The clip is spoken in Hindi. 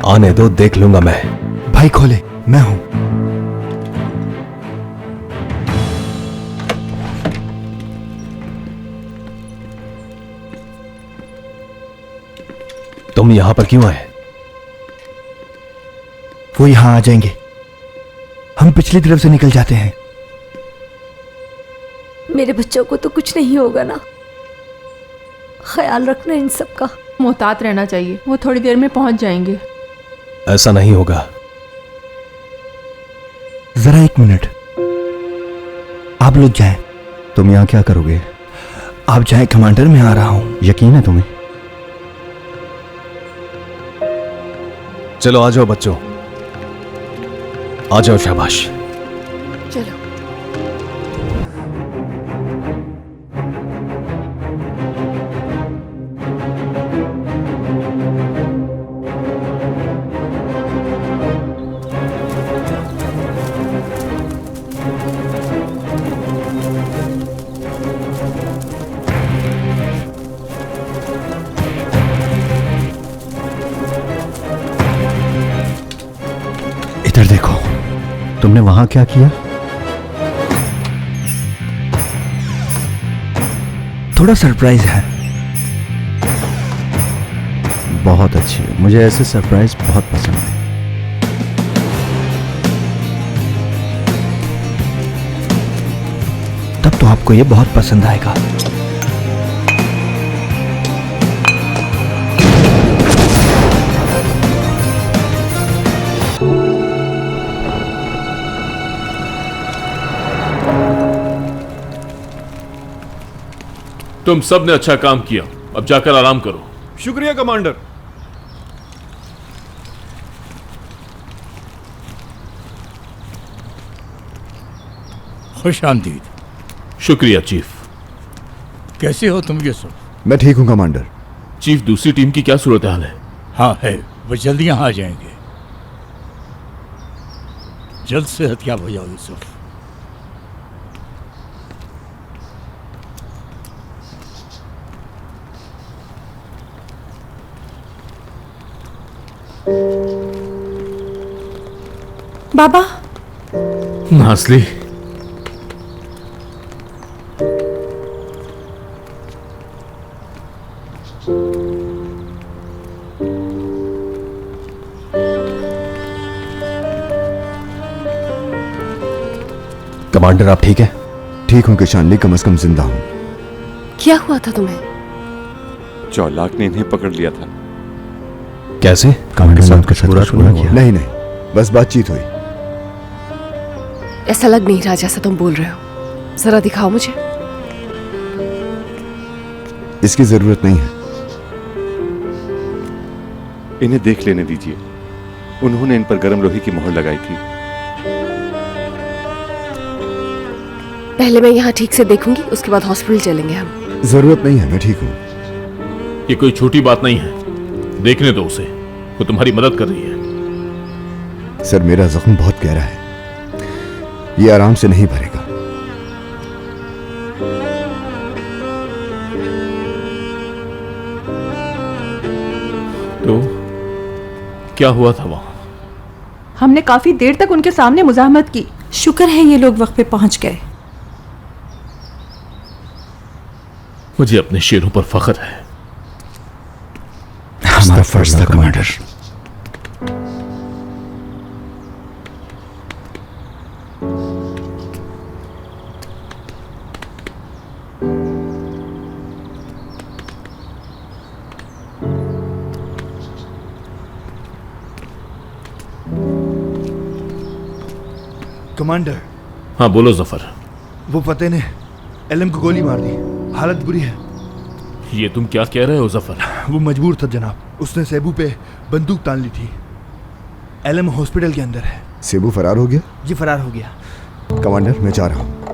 आने दो, देख लूंगा मैं। भाई खोले, मैं हूं। तुम यहां पर क्यों आए? वो यहां आ जाएंगे, हम पिछली तरफ से निकल जाते हैं। मेरे बच्चों को तो कुछ नहीं होगा ना? ख्याल रखना इन सब का। मोहतात रहना चाहिए, वो थोड़ी देर में पहुंच जाएंगे। ऐसा नहीं होगा। जरा एक मिनट, आप लोग जाएं। तुम यहाँ क्या करोगे? आप जाएं कमांडर, मैं आ रहा हूं। यकीन है तुम्हें? चलो आ जाओ बच्चों, आ जाओ। शाबाश। चलो। इधर देखो। तुमने वहां क्या किया? थोड़ा सरप्राइज है। बहुत अच्छी है, मुझे ऐसे सरप्राइज बहुत पसंद है। तब तो आपको ये बहुत पसंद आएगा। तुम सब ने अच्छा काम किया, अब जाकर आराम करो। शुक्रिया कमांडर। खुश आमदीद। शुक्रिया चीफ। कैसे हो तुम यूसुफ? मैं ठीक हूं कमांडर। चीफ, दूसरी टीम की क्या सूरत हाल है? हाँ है, वो जल्दी यहाँ आ जाएंगे। जल्द सेहतयाब हो जाओ यूसुफ। बाबा। नासली, कमांडर आप ठीक है? ठीक हूं किशानली, कम से कम जिंदा हूं। क्या हुआ था तुम्हें? चौलाक ने इन्हें पकड़ लिया था। कैसे? कमांडर ने आपके साथ पूरा कुछ बुरा हुआ? किया? नहीं नहीं, बस बातचीत हुई। ऐसा लग नहीं रहा जैसा तुम बोल रहे हो। जरा दिखाओ मुझे। इसकी जरूरत नहीं है। इन्हें देख लेने दीजिए, उन्होंने इन पर गर्म लोहे की मोहर लगाई थी। पहले मैं यहाँ ठीक से देखूंगी, उसके बाद हॉस्पिटल चलेंगे हम। जरूरत नहीं है, मैं ठीक हूं। ये कोई छोटी बात नहीं है, देखने दो उसे, वो तुम्हारी मदद कर रही है। सर, मेरा जख्म बहुत गहरा है, ये आराम से नहीं भरेगा। तो क्या हुआ था वहां? हमने काफी देर तक उनके सामने मुजाहमत की। शुक्र है ये लोग वक्त पे पहुंच गए। मुझे अपने शेरों पर फख्र है। हमारा फर्ज था कमांडर। कमांडर। हाँ बोलो जफर। वो फतेह ने एलएम को गोली मार दी, हालत बुरी है। ये तुम क्या कह रहे हो जफर? वो मजबूर था जनाब, उसने सेबू पे बंदूक तान ली थी। एलएम हॉस्पिटल के अंदर है। सेबू फरार हो गया? जी फरार हो गया। कमांडर, मैं जा रहा हूं।